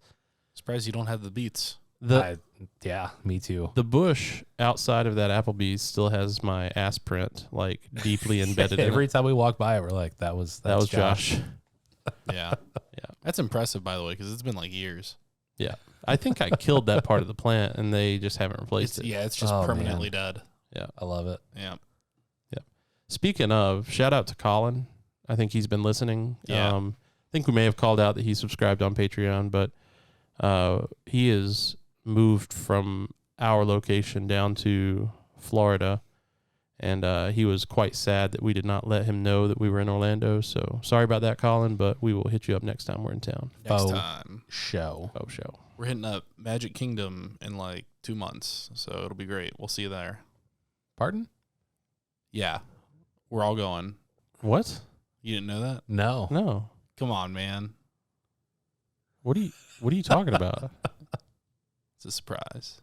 Surprised you don't have the beats. Yeah, me too. The bush outside of that Applebee's still has my ass print like deeply embedded in Every it. time we walk by it, we're like, that was Josh. Yeah. Yeah. That's impressive, by the way, because it's been like years. Yeah. I think I killed that part of the plant and they just haven't replaced it. Yeah, it's just Oh, permanently dead. Yeah. I love it. Yeah. Speaking of, shout out to Colin. I think he's been listening. Yeah. I think we may have called out that he subscribed on Patreon, but he is moved from our location down to Florida, and he was quite sad that we did not let him know that we were in Orlando. So sorry about that, Colin, but we will hit you up next time we're in town. Next Oh. time. Show. Oh, show. We're hitting up Magic Kingdom in like 2 months, so it'll be great. We'll see you there. Pardon? Yeah. We're all going. What? You didn't know that? No. No. Come on, man. What are you talking about? It's a surprise.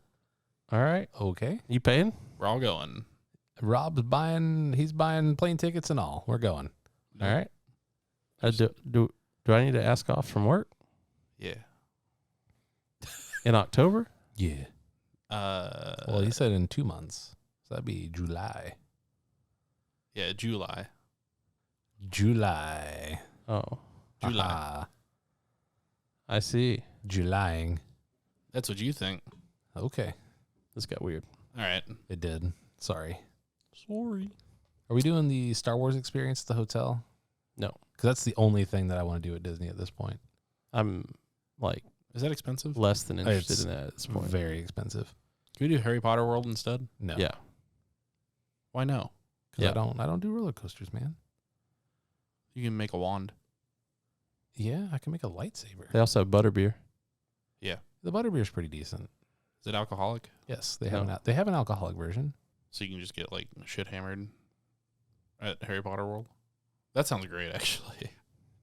All right. Okay. You paying? We're all going. Rob's he's buying plane tickets and all. We're going. All right. Do I need to ask off from work Yeah. in October? Yeah. Well, he said in 2 months. So that'd be July. Yeah, July. July. Oh, July. Ah, I see. Julying. That's what you think. Okay. This got weird. All right. It did. Sorry. Sorry. Are we doing the Star Wars experience at the hotel? No. Because that's the only thing that I want to do at Disney at this point. I'm like Is that expensive? less than interested It's in that at this point. Very expensive. Can we do Harry Potter World instead? No. Yeah. Why no? Because Yeah. I don't do roller coasters, man. You can make a wand. Yeah, I can make a lightsaber. They also have butterbeer. The butterbeer's pretty decent. Is it alcoholic? Yes, they have No. they have an alcoholic version. So you can just get like shit hammered at Harry Potter World? That sounds great, actually.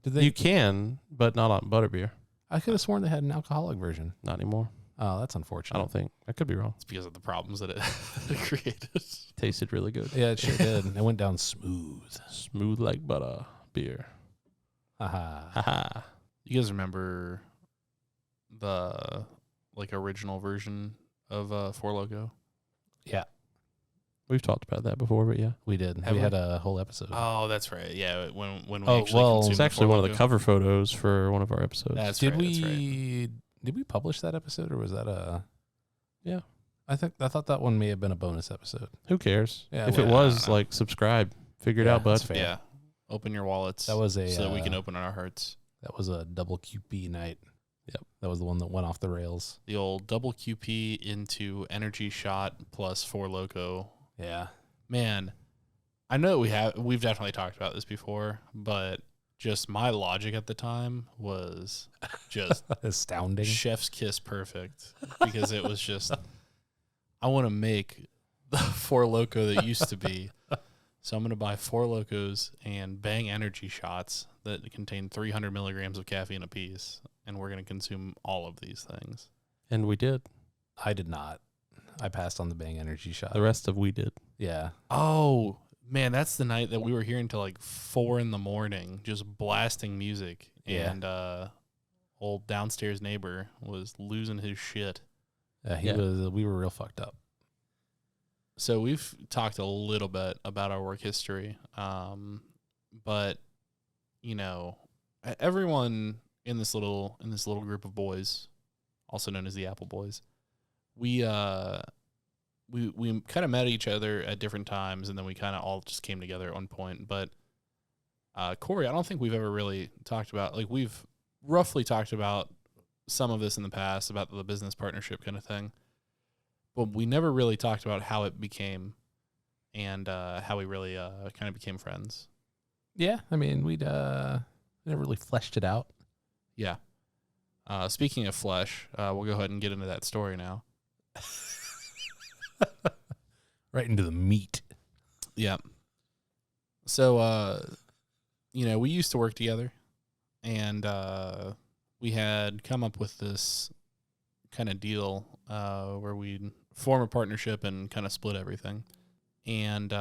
Did they? You can, but not on butterbeer. I could have sworn they had an alcoholic version. Not anymore. Oh, that's unfortunate. I don't think. I could be wrong. It's because of the problems that it created. Tasted really good. Yeah, it sure did. It went down smooth. Smooth like butter beer. Haha. Haha. You guys remember the like original version of Four Loko? Yeah, We've talked about that before, but yeah. we did. Have we we? had a whole episode. Oh, that's right. Yeah, when we Oh, actually well, consumed It's actually Four one of the Loko. cover photos for one of our episodes. That's did right, that's right. we publish that episode, or was that a? Yeah. I thought that one may have been a bonus episode. Who cares? Yeah, If well, it I was, don't know. like, subscribe. Figure it Yeah, out, bud. that's fair. Yeah. Open your wallets. That was a so that we can open our hearts. That was a double QP night. Yep. That was the one that went off the rails. The old double QP into energy shot plus Four Loko. Yeah. Man, I know we've definitely talked about this before, but just my logic at the time was just Astounding. chef's kiss perfect, because it was just, I want to make the Four Loko that used to be. So I'm going to buy Four Locos and Bang energy shots that contain 300 milligrams of caffeine apiece, and we're going to consume all of these things. And we did. I did not. I passed on the Bang energy shot. The rest of we did. Yeah. Oh, man, that's the night that we were here until like 4 a.m, just blasting music. Yeah. And old downstairs neighbor was losing his shit. Yeah. We were real fucked up. So we've talked a little bit about our work history. but you know, everyone in this little group of boys, also known as the Appleboys, we kind of met each other at different times, and then we kind of all just came together at one point. But Cory, I don't think we've ever really talked about, like, we've roughly talked about some of this in the past about the business partnership kind of thing, but we never really talked about how it became and how we really kind of became friends. Yeah, I mean, we'd never really fleshed it out. Yeah. Speaking of flesh, we'll go ahead and get into that story now. Right into the meat. Yeah. So, you know, we used to work together, and we had come up with this kind of deal where we'd form a partnership and kind of split everything. And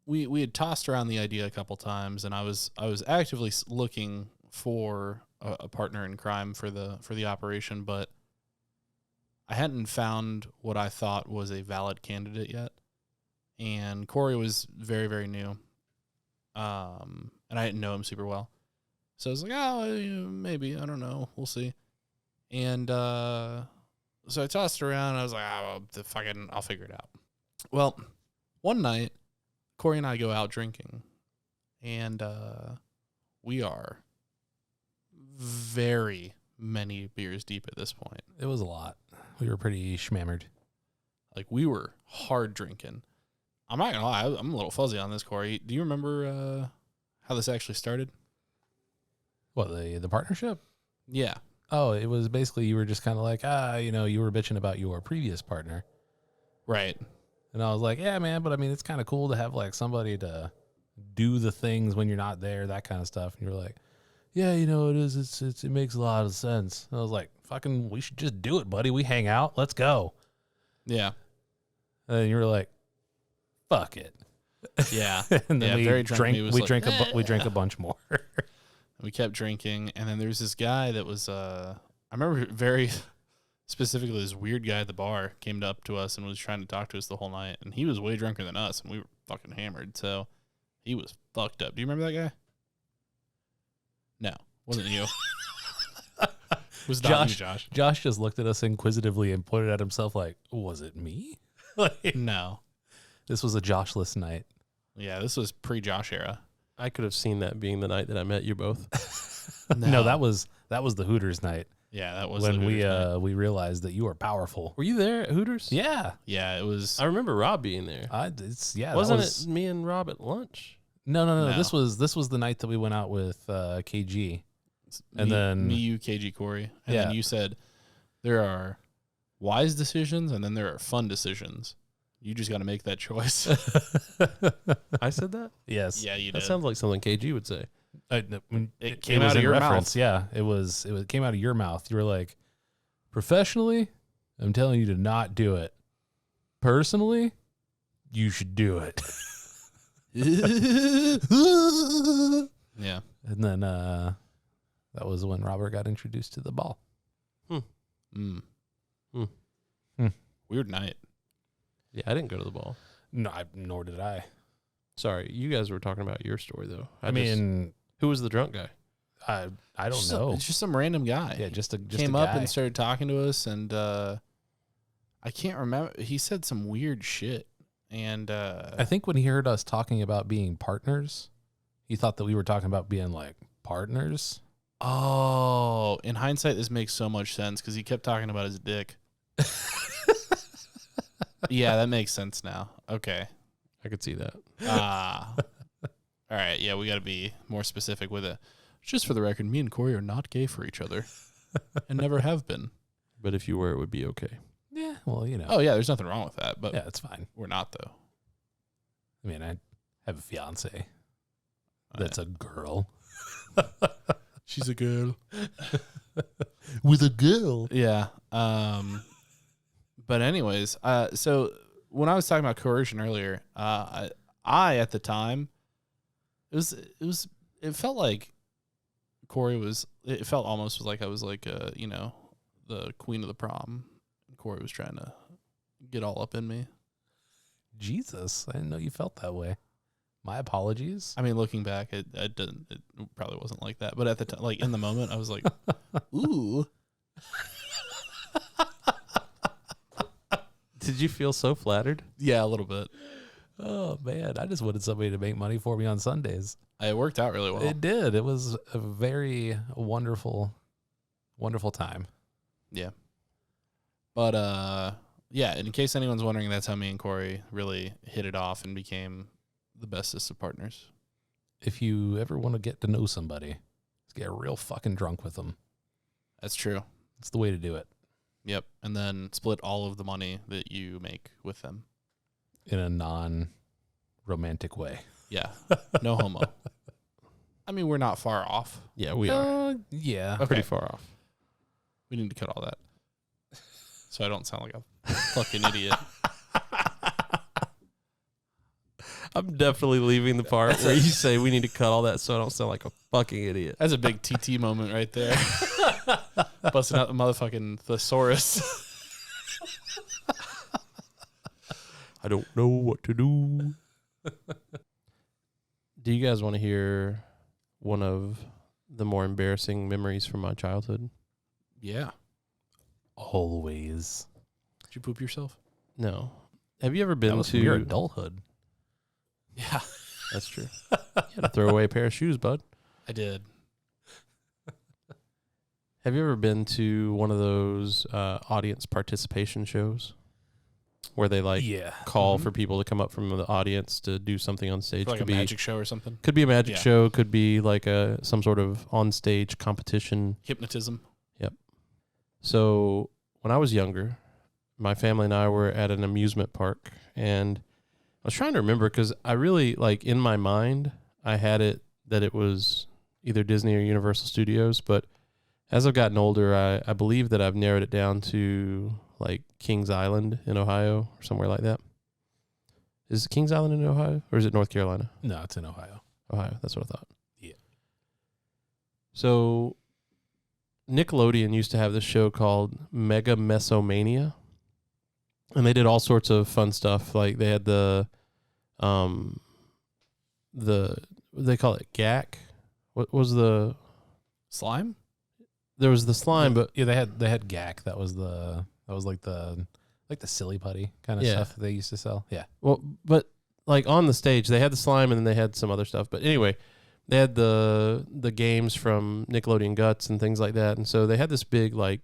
we had tossed around the idea a couple times, and I was actively looking for a partner in crime for the operation, but I hadn't found what I thought was a valid candidate yet. And Cory was very, very new, and I didn't know him super well. So I was like, oh, maybe, I don't know, we'll see. And so I tossed it around, and I was like, oh, I'll figure it out. Well, one night, Cory and I go out drinking, and we are very many beers deep at this point. It was a lot. We were pretty schmammered. Like, we were hard drinking. I'm not going to lie, I'm a little fuzzy on this, Cory. Do you remember how this actually started? What, the partnership? Yeah. Oh, it was basically you were just kind of like, you were bitching about your previous partner. Right. And I was like, yeah, man, but I mean, it's kind of cool to have like somebody to do the things when you're not there, that kind of stuff. And you're like, yeah, it is. It makes a lot of sense. And I was like, fucking, we should just do it, buddy. We hang out. Let's go. Yeah. And then you were like, fuck it. Yeah. And then very drunk. we drank a bunch more. We kept drinking, and then there was this guy that was, I remember very specifically, this weird guy at the bar came up to us and was trying to talk to us the whole night, and he was way drunker than us, and we were fucking hammered, so he was fucked up. Do you remember that guy? No, wasn't you. It was not you, Josh. Josh just looked at us inquisitively and pointed at himself like, was it me? No. This was a Joshless night. Yeah, this was pre-Josh era. I could have seen that being the night that I met you both. No, that was the Hooters night. Yeah, that was when night. we realized that you were powerful. Were you there at Hooters? Yeah. Yeah, it was. I remember Rob being there. Wasn't it me and Rob at lunch? No. This was the night that we went out with KG. And then me, you, KG, Cory. And then you said there are wise decisions and then there are fun decisions. You just got to make that choice. I said that? Yes. Yeah, you did. That sounds like something KG would say. It came out of your mouth. Yeah, it came out of your mouth. You were like, professionally, I'm telling you to not do it. Personally, you should do it. Yeah. And then that was when Robert got introduced to the ball. Weird night. Yeah, I didn't go to the ball. No, nor did I. Sorry, you guys were talking about your story though. I mean, who was the drunk guy? I don't know. It's just some random guy. Yeah, just came a up guy. and started talking to us, and I can't remember. He said some weird shit, and I think when he heard us talking about being partners, he thought that we were talking about being like partners. Oh, in hindsight, this makes so much sense because he kept talking about his dick. Yeah, that makes sense now. Okay. I could see that. All right. Yeah, we got to be more specific with it. Just for the record, me and Cory are not gay for each other and never have been. But if you were, it would be okay. Yeah, well, Oh, yeah, there's nothing wrong with that. But yeah, it's fine. We're not, though. I mean, I have a fiance that's a girl. She's a girl. With a girl. Yeah. But anyways, so when I was talking about coercion earlier, I at the time, it felt like Cory was. It felt almost like I was like the queen of the prom. Cory was trying to get all up in me. Jesus, I didn't know you felt that way. My apologies. I mean, looking back, it probably wasn't like that. But at the time, like in the moment, I was like, ooh. Did you feel so flattered? Yeah, a little bit. Oh, man. I just wanted somebody to make money for me on Sundays. It worked out really well. It did. It was a very wonderful, wonderful time. Yeah. But, yeah, in case anyone's wondering, that's how me and Corey really hit it off and became the bestest of partners. If you ever want to get to know somebody, just get real fucking drunk with them. That's true. It's the way to do it. Yep. And then split all of the money that you make with them. In a non-romantic way. Yeah. No homo. I mean, we're not far off. Yeah, we are. Yeah. Okay. Pretty far off. We need to cut all that. So I don't sound like a fucking idiot. I'm definitely leaving the part where you say we need to cut all that so I don't sound like a fucking idiot. That's a big TT moment right there. Busting out the motherfucking thesaurus. I don't know what to do. Do you guys want to hear one of the more embarrassing memories from my childhood? Yeah. Always. Did you poop yourself? No. Have you ever That been was to from your adulthood. Yeah. That's true. You had to throw away a pair of shoes, bud. I did. Have you ever been to one of those audience participation shows where they Yeah. call Mhm. for people to come up from the audience to do something on stage? For like could a be magic show or something. could be a magic Yeah. show, could be like some sort of on stage competition. Hypnotism. So when I was younger, my family and I were at an amusement park, and I was trying to remember because I really, like, in my mind, I had it that it was either Disney or Universal Studios, but as I've gotten older, I believe that I've narrowed it down to, like, Kings Island in Ohio or somewhere like that. Is Kings Island in Ohio, or is it North Carolina? No, it's in Ohio. Ohio, that's what I thought. Yeah. So Nickelodeon used to have this show called Mess-A-Mania, and they did all sorts of fun stuff. Like they had they call it GAC. What was the Slime? There was the slime, but Yeah, they had GAC. That was like the silly putty kind of Yeah. stuff they used to sell. Yeah. but like on the stage they had the slime, and then they had some other stuff. But anyway, they had the games from Nickelodeon Guts and things like that. And so they had this big like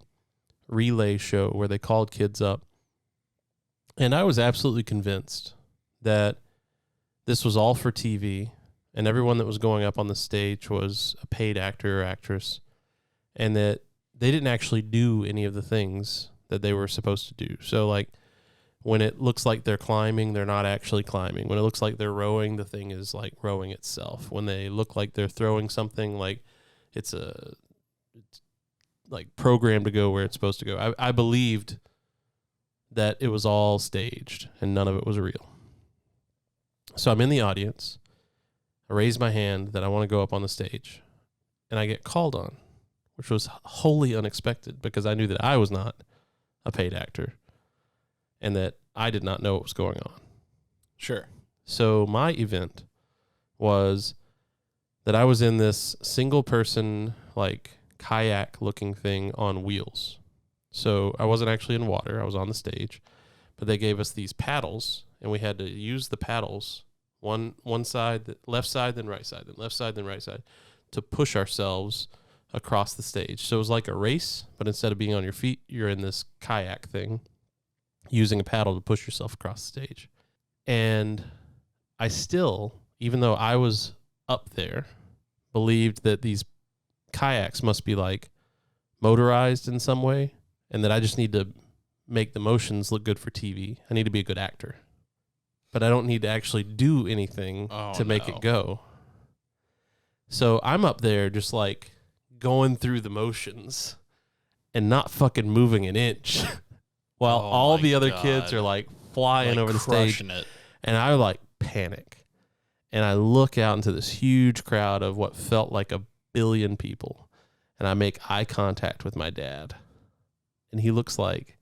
relay show where they called kids up. And I was absolutely convinced that this was all for TV, and everyone that was going up on the stage was a paid actor or actress, and that they didn't actually do any of the things that they were supposed to do. So like when it looks like they're climbing, they're not actually climbing. When it looks like they're rowing, the thing is like rowing itself. When they look like they're throwing something, like it's like programmed to go where it's supposed to go. I believed that it was all staged and none of it was real. So I'm in the audience. I raise my hand that I want to go up on the stage, and I get called on, which was wholly unexpected because I knew that I was not a paid actor and that I did not know what was going on. Sure. So my event was that I was in this single person, like kayak looking thing on wheels. So I wasn't actually in water. I was on the stage, but they gave us these paddles, and we had to use the paddles, one side, left side, then right side, then left side, then right side, to push ourselves across the stage. So it was like a race, but instead of being on your feet, you're in this kayak thing, using a paddle to push yourself across the stage. And I still, even though I was up there, believed that these kayaks must be like motorized in some way, and that I just need to make the motions look good for TV. I need to be a good actor, but I don't need to actually do anything to make it go. So I'm up there just like going through the motions and not fucking moving an inch while all the other kids are like flying over the stage. It. And I like panic. And I look out into this huge crowd of what felt like 1 billion people. And I make eye contact with my dad. And he looks like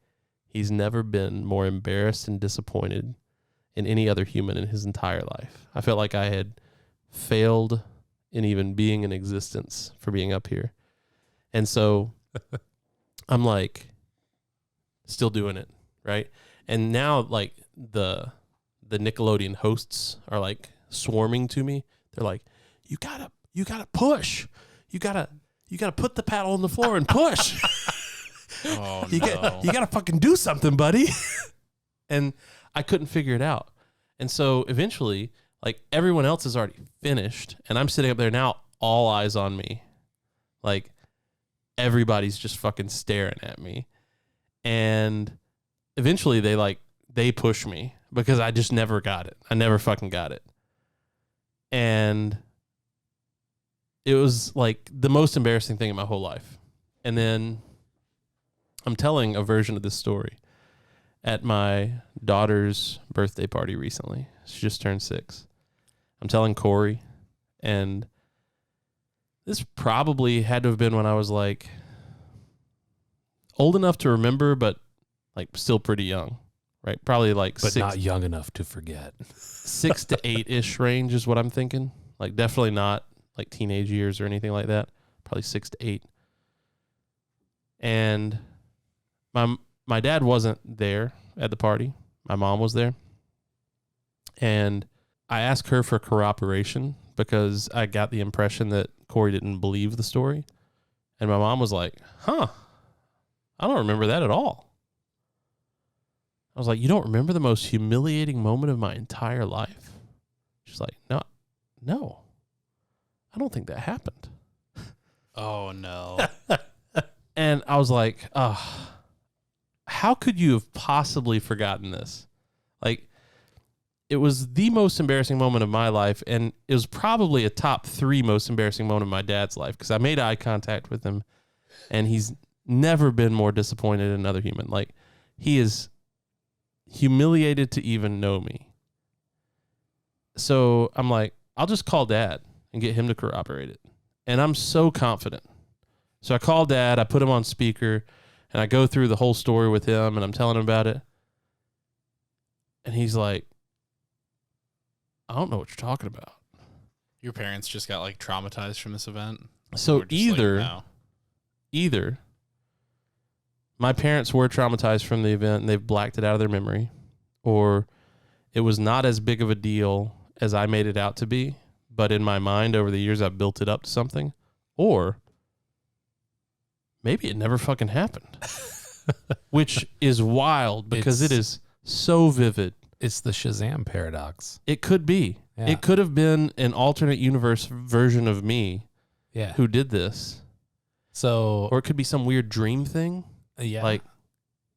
he's never been more embarrassed and disappointed in any other human in his entire life. I felt like I had failed in even being in existence for being up here. And so I'm like still doing it, right? And now like the Nickelodeon hosts are like swarming to me. They're like, you gotta push. You gotta put the paddle on the floor and push. Oh, you gotta fucking do something, buddy. And I couldn't figure it out. And so eventually, like, everyone else is already finished, and I'm sitting up there now, all eyes on me. Like, everybody's just fucking staring at me. And eventually they push me because I just never got it. I never fucking got it. And it was like the most embarrassing thing in my whole life. And then I'm telling a version of this story at my daughter's birthday party recently. She just turned 6. I'm telling Cory, and this probably had to have been when I was like old enough to remember, but like still pretty young, right? Probably like But not young enough to forget. 6 to 8-ish range is what I'm thinking. Like definitely not like teenage years or anything like that. Probably 6 to 8. And my dad wasn't there at the party. My mom was there. And I asked her for corroboration because I got the impression that Cory didn't believe the story. And my mom was like, I don't remember that at all. I was like, you don't remember the most humiliating moment of my entire life? She's like, no, I don't think that happened. Oh, no. And I was like, how could you have possibly forgotten this? Like, it was the most embarrassing moment of my life, and it was probably a top 3 most embarrassing moment of my dad's life because I made eye contact with him, and he's never been more disappointed in another human. Like, he is humiliated to even know me. So I'm like, I'll just call Dad and get him to corroborate it. And I'm so confident. So I call Dad, I put him on speaker, and I go through the whole story with him, and I'm telling him about it. And he's like, I don't know what you're talking about. Your parents just got like traumatized from this event. So either my parents were traumatized from the event and they've blacked it out of their memory, or it was not as big of a deal as I made it out to be, but in my mind over the years I've built it up to something, or maybe it never fucking happened, which is wild because it is so vivid. It's the Shazam paradox. It could be. Yeah. It could have been an alternate universe version of me who did this. So, or it could be some weird dream thing. Like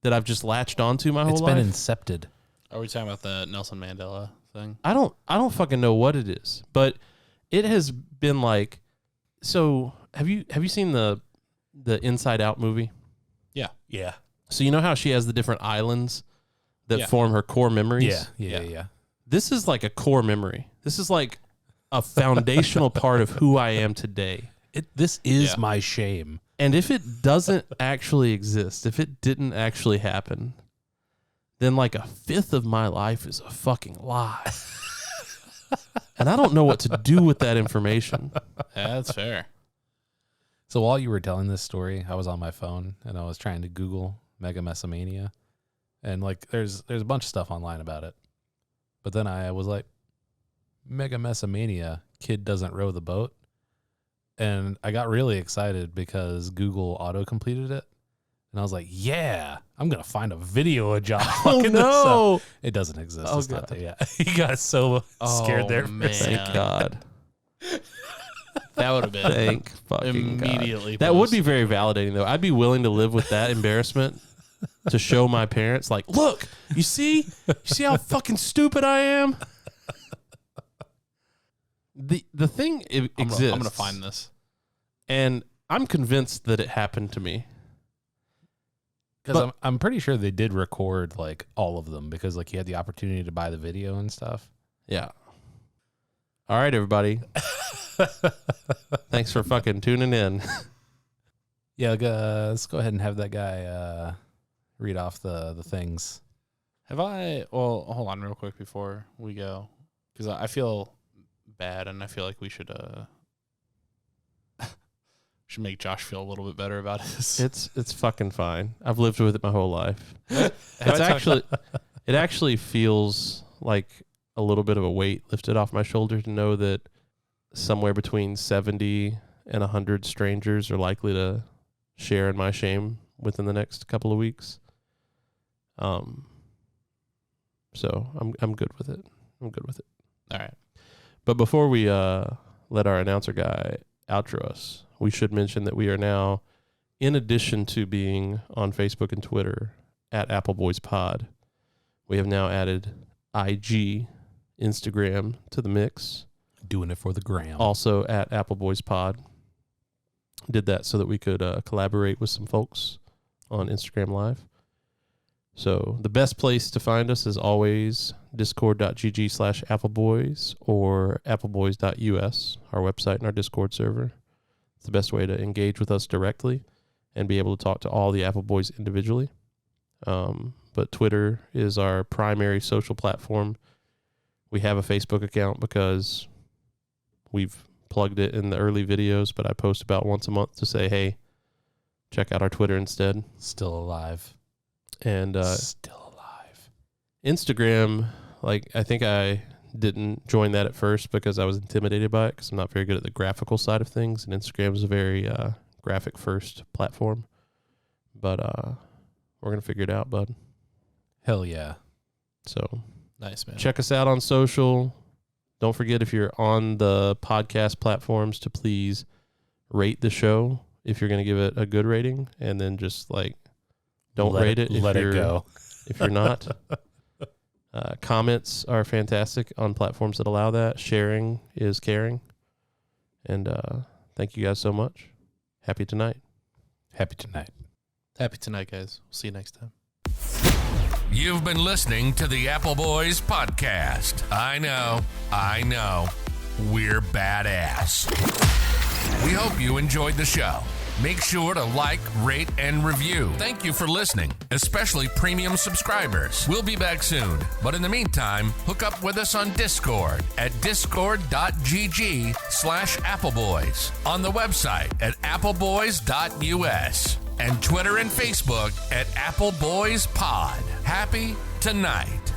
that I've just latched onto my whole life. It's been incepted. Are we talking about the Nelson Mandela thing? I don't fucking know what it is, but it has been like. So have you seen the Inside Out movie? Yeah. So you know how she has the different islands that form her core memories? Yeah. This is like a core memory. This is like a foundational part of who I am today. This is my shame. And if it doesn't actually exist, if it didn't actually happen, then like 1/5 of my life is a fucking lie. And I don't know what to do with that information. Yeah, that's fair. So while you were telling this story, I was on my phone and I was trying to Google Mess-A-Mania, and like there's a bunch of stuff online about it. But then I was like, Mess-A-Mania, kid doesn't row the boat. And I got really excited because Google auto-completed it. And I was like, yeah, I'm going to find a video of John fucking this up. It doesn't exist. Oh, it's not God. there yet. He got so scared there. Man. Thank God. That would have been Thank fucking God. immediately. That would be very validating, though. I'd be willing to live with that embarrassment to show my parents, like, look, you see how fucking stupid I am? The thing exists. I'm going to find this. And I'm convinced that it happened to me. Because I'm pretty sure they did record like all of them because like you had the opportunity to buy the video and stuff. Yeah. All right, everybody. Thanks for fucking tuning in. Yeah, let's go ahead and have that guy read off the things. Well, hold on real quick before we go, because I feel bad and I feel like we should make Josh feel a little bit better about this. It's fucking fine. It with it my whole life. It actually feels like a little bit of a weight lifted off my shoulder to know that somewhere between 70 and 100 strangers are likely to share in my shame within the next couple of weeks. So I'm good with it. I'm good with it. All right. But before we let our announcer guy outro us, we should mention that we are now, in addition to being on Facebook and Twitter at Appleboys Pod, we have now added IG, Instagram to the mix. Doing it for the gram. Also at Appleboys Pod. Did that so that we could collaborate with some folks on Instagram Live. So the best place to find us is always discord.gg/appleboys or appleboys.us, our website and our Discord server. It's the best way to engage with us directly and be able to talk to all the Appleboys individually. But Twitter is our primary social platform. We have a Facebook account because we've plugged it in the early videos, but I post about once a month to say, hey, check out our Twitter instead. Still alive. And still alive. Instagram, like, I think I didn't join that at first because I was intimidated by it because I'm not very good at the graphical side of things, and Instagram is a very graphic first platform. But we're gonna figure it out, bud. Hell yeah. So Nice, man. check us out on social. Don't forget, if you're on the podcast platforms, to please rate the show if you're gonna give it a good rating, and then just like don't rate it. Let it go. If you're not. Comments are fantastic on platforms that allow that. Sharing is caring. And thank you guys so much. Happy tonight. Happy tonight. Happy tonight, guys. We'll see you next time. You've been listening to the Appleboys podcast. I know. We're badass. We hope you enjoyed the show. Make sure to like, rate, and review. Thank you for listening, especially premium subscribers. We'll be back soon. But in the meantime, hook up with us on Discord at discord.gg/Appleboys, on the website at appleboys.us, and Twitter and Facebook at Appleboys Pod. Happy tonight.